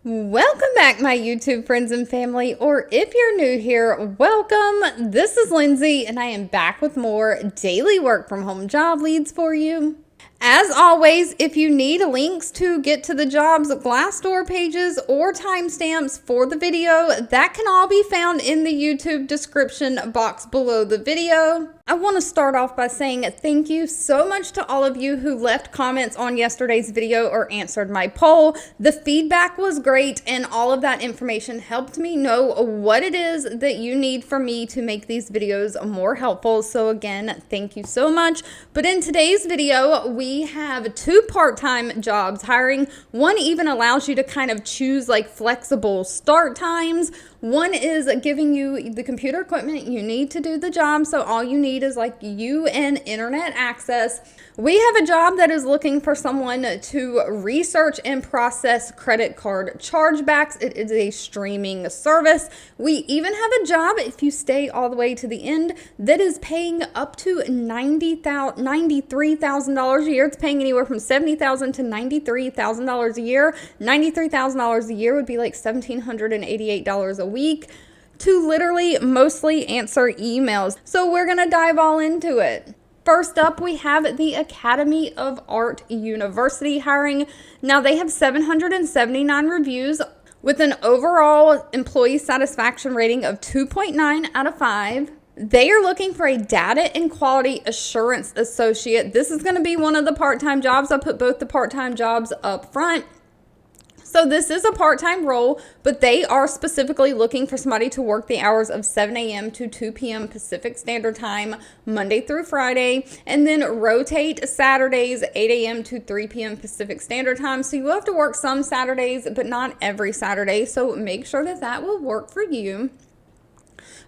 Welcome back, my YouTube friends and family, or if you're new here, welcome. This is Lindsay, and I am back with more daily work from home job leads for you. As always, if you need links to get to the jobs Glassdoor pages or timestamps for the video, that can all be found in the YouTube description box below the video. I want to start off by saying thank you so much to all of you who left comments on yesterday's video or answered my poll. The feedback was great, and all of that information helped me know what it is that you need from me to make these videos more helpful. So again, thank you so much. But in today's video, we have two part-time jobs hiring. One even allows you to kind of choose like flexible start times. One is giving you the computer equipment you need to do the job. So all you need is like you and internet access. We have a job that is looking for someone to research and process credit card chargebacks. It is a streaming service. We even have a job, if you stay all the way to the end, that is paying up to $93,000 a year. It's paying anywhere from $70,000 to $93,000 a year. $93,000 a year would be like $1,788 a week to literally mostly answer emails. So we're going to dive all into it. First up, we have the Academy of Art University hiring. Now, they have 779 reviews with an overall employee satisfaction rating of 2.9 out of 5. They are looking for a data and quality assurance associate. This is going to be one of the part-time jobs. I put both the part-time jobs up front. So this is a part-time role, but they are specifically looking for somebody to work the hours of 7 a.m. to 2 p.m. Pacific Standard Time, Monday through Friday, and then rotate Saturdays, 8 a.m. to 3 p.m. Pacific Standard Time. So you will have to work some Saturdays, but not every Saturday. So make sure that that will work for you.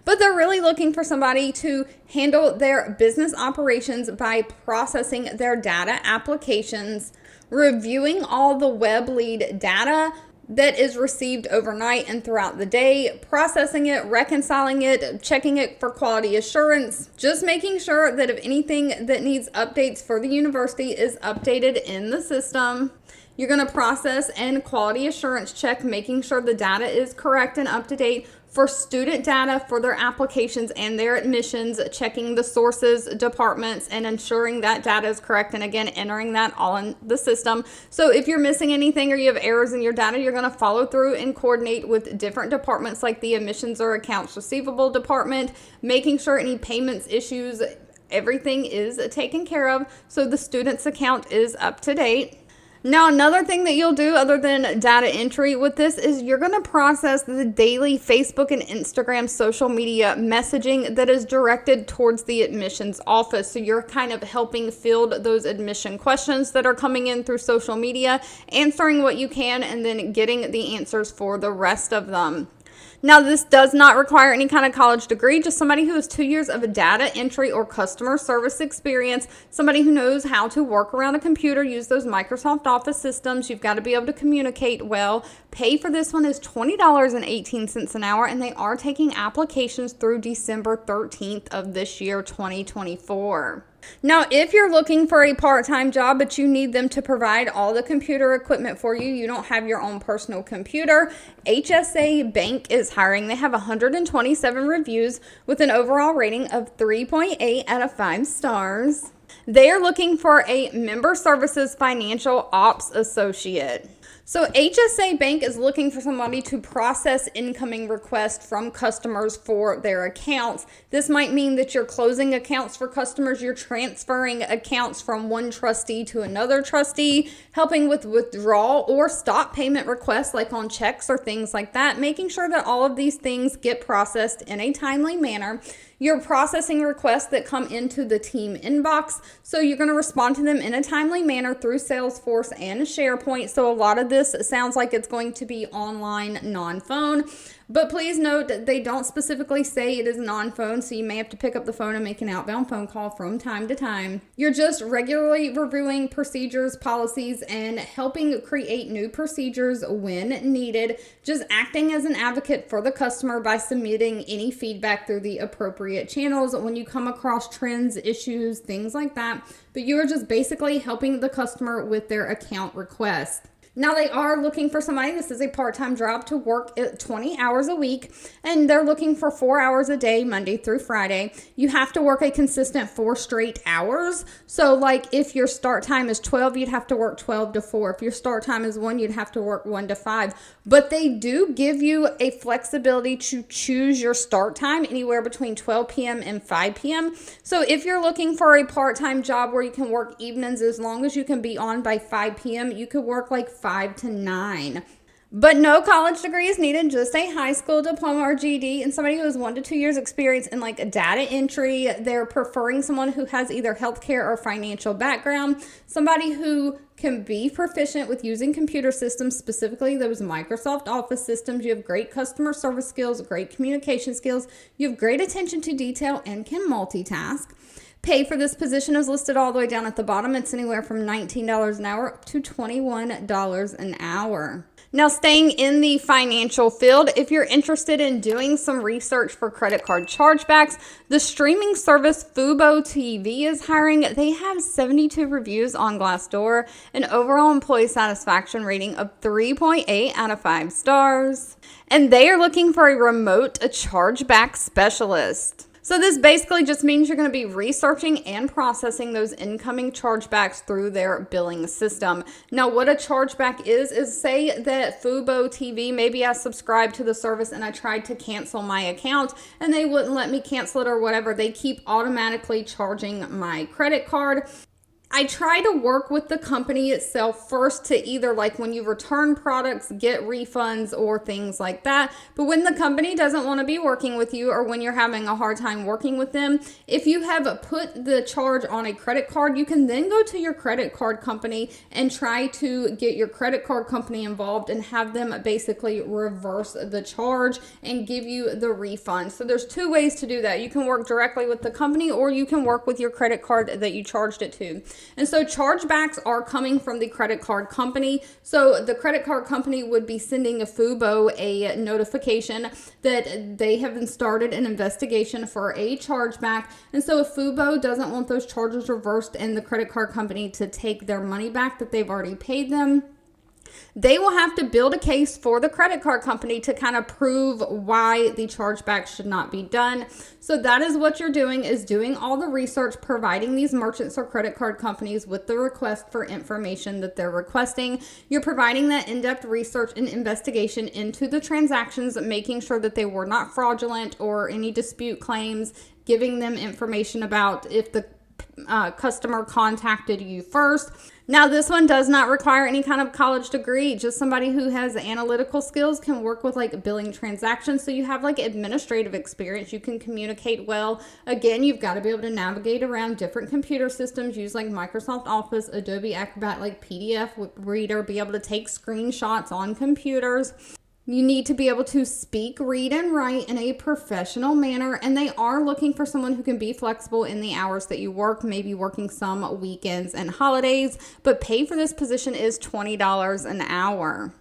But they're really looking for somebody to handle their business operations by processing their data applications, reviewing all the web lead data that is received overnight and throughout the day, processing it, reconciling it, checking it for quality assurance, just making sure that if anything that needs updates for the university is updated in the system. You're going to process and quality assurance check, making sure the data is correct and up to date for student data for their applications and their admissions, checking the sources, departments, and ensuring that data is correct. And again, entering that all in the system. So if you're missing anything or you have errors in your data, you're going to follow through and coordinate with different departments like the admissions or accounts receivable department, making sure any payments issues, everything is taken care of so the student's account is up to date. Now, another thing that you'll do other than data entry with this is you're going to process the daily Facebook and Instagram social media messaging that is directed towards the admissions office. So you're kind of helping field those admission questions that are coming in through social media, answering what you can, and then getting the answers for the rest of them. Now, this does not require any kind of college degree, just somebody who has 2 years of data entry or customer service experience, somebody who knows how to work around a computer, use those Microsoft Office systems. You've got to be able to communicate well. Pay for this one is $20.18 an hour, and they are taking applications through December 13th of this year, 2024. Now, if you're looking for a part-time job, but you need them to provide all the computer equipment for you, you don't have your own personal computer, HSA Bank is hiring. They have 127 reviews with an overall rating of 3.8 out of 5 stars. They are looking for a member services financial ops associate. So HSA Bank is looking for somebody to process incoming requests from customers for their accounts. This might mean that you're closing accounts for customers, you're transferring accounts from one trustee to another trustee, helping with withdrawal or stop payment requests like on checks or things like that, making sure that all of these things get processed in a timely manner. You're processing requests that come into the team inbox, so you're going to respond to them in a timely manner through Salesforce and SharePoint. So a lot of this sounds like it's going to be online, non-phone. But please note that they don't specifically say it is non-phone, so you may have to pick up the phone and make an outbound phone call from time to time. You're just regularly reviewing procedures, policies, and helping create new procedures when needed. Just acting as an advocate for the customer by submitting any feedback through the appropriate channels when you come across trends, issues, things like that. But you are just basically helping the customer with their account request. Now, they are looking for somebody, this is a part-time job, to work 20 hours a week, and they're looking for 4 hours a day, Monday through Friday. You have to work a consistent 4 straight hours. So, like, if your start time is 12, you'd have to work 12 to 4. If your start time is 1, you'd have to work 1 to 5. But they do give you a flexibility to choose your start time anywhere between 12 p.m. and 5 p.m. So, if you're looking for a part-time job where you can work evenings, as long as you can be on by 5 p.m., you could work like 5 to 9. But no college degree is needed, just a high school diploma or GED, and somebody who has 1 to 2 years experience in like data entry. They're preferring someone who has either healthcare or financial background, somebody who can be proficient with using computer systems, specifically those Microsoft Office systems. You have great customer service skills, great communication skills, you have great attention to detail, and can multitask. Pay for this position is listed all the way down at the bottom. It's anywhere from $19 an hour up to $21 an hour. Now, staying in the financial field, if you're interested in doing some research for credit card chargebacks, the streaming service Fubo TV is hiring. They have 72 reviews on Glassdoor, an overall employee satisfaction rating of 3.8 out of 5 stars. And they are looking for a remote chargeback specialist. So this basically just means you're going to be researching and processing those incoming chargebacks through their billing system. Now, what a chargeback is say that Fubo TV, maybe I subscribed to the service and I tried to cancel my account and they wouldn't let me cancel it or whatever. They keep automatically charging my credit card. I try to work with the company itself first to either, like, when you return products, get refunds or things like that. But when the company doesn't want to be working with you, or when you're having a hard time working with them, if you have put the charge on a credit card, you can then go to your credit card company and try to get your credit card company involved and have them basically reverse the charge and give you the refund. So there's 2 ways to do that. You can work directly with the company, or you can work with your credit card that you charged it to. And so chargebacks are coming from the credit card company. So the credit card company would be sending a Fubo a notification that they have started an investigation for a chargeback. And so if Fubo doesn't want those charges reversed and the credit card company to take their money back that they've already paid them, they will have to build a case for the credit card company to kind of prove why the chargeback should not be done. So that is what you're doing, is doing all the research, providing these merchants or credit card companies with the request for information that they're requesting. You're providing that in-depth research and investigation into the transactions, making sure that they were not fraudulent or any dispute claims, giving them information about if the customer contacted you first. Now, this one does not require any kind of college degree. Just somebody who has analytical skills can work with like billing transactions. So you have like administrative experience. You can communicate well. Again, you've got to be able to navigate around different computer systems, use like Microsoft Office, Adobe Acrobat, like PDF Reader, be able to take screenshots on computers. You need to be able to speak, read, and write in a professional manner, and they are looking for someone who can be flexible in the hours that you work, maybe working some weekends and holidays, but pay for this position is $20 an hour.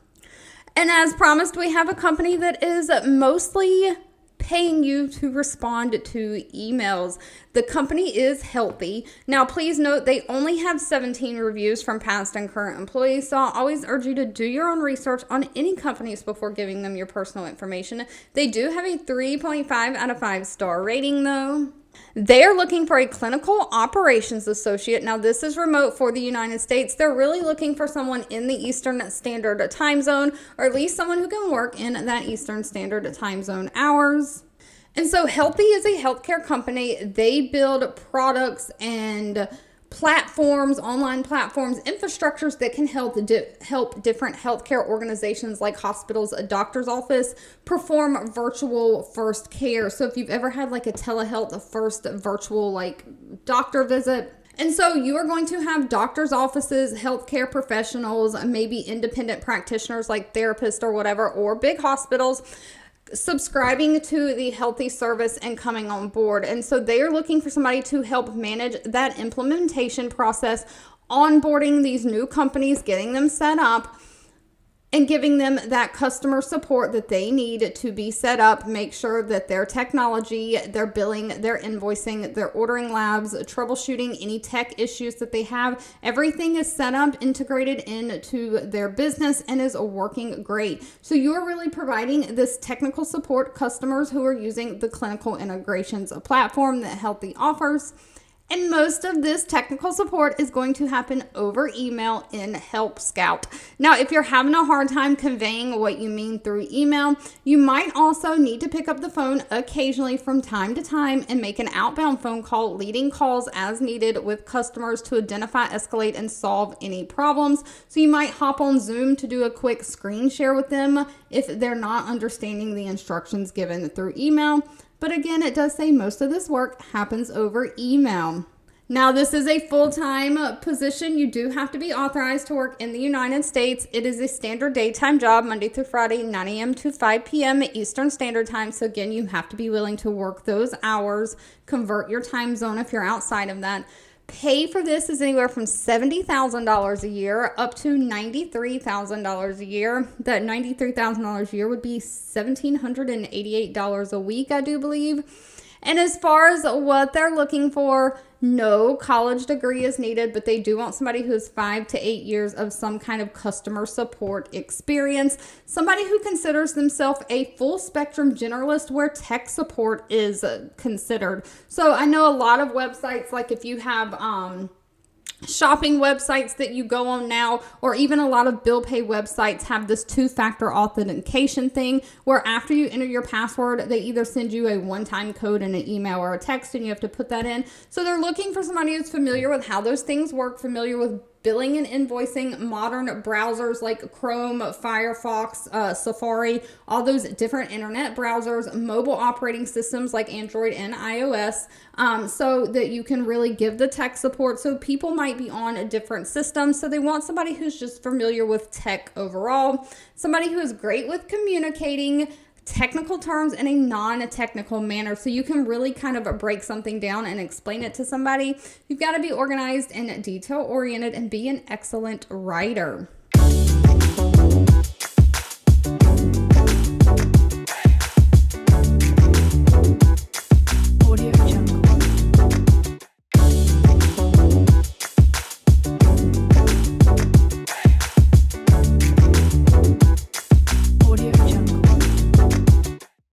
And as promised, we have a company that is mostly paying you to respond to emails. The company is Healthie. Now, please note they only have 17 reviews from past and current employees, so I'll always urge you to do your own research on any companies before giving them your personal information. They do have a 3.5 out of 5 star rating, though. They are looking for a clinical operations associate. Now, this is remote for the United States. They're really looking for someone in the Eastern Standard Time Zone, or at least someone who can work in that Eastern Standard Time Zone hours. And so Healthie is a healthcare company. They build products and platforms, online platforms, infrastructures that can help different healthcare organizations like hospitals, a doctor's office, perform virtual first care. So if you've ever had like a telehealth first virtual like doctor visit, and so you are going to have doctors' offices, healthcare professionals, maybe independent practitioners like therapists or whatever, or big hospitals subscribing to the Healthie service and coming on board. And so they are looking for somebody to help manage that implementation process, onboarding these new companies, getting them set up, and giving them that customer support that they need to be set up, make sure that their technology, their billing, their invoicing, their ordering labs, troubleshooting any tech issues that they have, everything is set up, integrated into their business, and is working great. So you are really providing this technical support customers who are using the clinical integrations platform that Healthie offers. And most of this technical support is going to happen over email in Help Scout. Now, if you're having a hard time conveying what you mean through email, you might also need to pick up the phone occasionally from time to time and make an outbound phone call, leading calls as needed with customers to identify, escalate, and solve any problems. So you might hop on Zoom to do a quick screen share with them if they're not understanding the instructions given through email. But again, it does say most of this work happens over email. Now, this is a full-time position. You do have to be authorized to work in the United States. It is a standard daytime job, Monday through Friday, 9 a.m. to 5 p.m. Eastern Standard Time. So again, you have to be willing to work those hours, convert your time zone if you're outside of that. Pay for this is anywhere from $70,000 a year up to $93,000 a year. That $93,000 a year would be $1,788 a week, I do believe. And as far as what they're looking for, no college degree is needed, but they do want somebody who has 5 to 8 years of some kind of customer support experience. Somebody who considers themselves a full spectrum generalist where tech support is considered. So I know a lot of websites, like if you have shopping websites that you go on now, or even a lot of bill pay websites have this two-factor authentication thing where after you enter your password, they either send you a one-time code in an email or a text and you have to put that in. So they're looking for somebody who's familiar with how those things work, familiar with billing and invoicing, modern browsers like Chrome, Firefox, Safari, all those different internet browsers, mobile operating systems like Android and iOS, so that you can really give the tech support. So people might be on a different system, so they want somebody who's just familiar with tech overall, somebody who is great with communicating technical terms in a non-technical manner, so you can really kind of break something down and explain it to somebody. You've got to be organized and detail-oriented and be an excellent writer.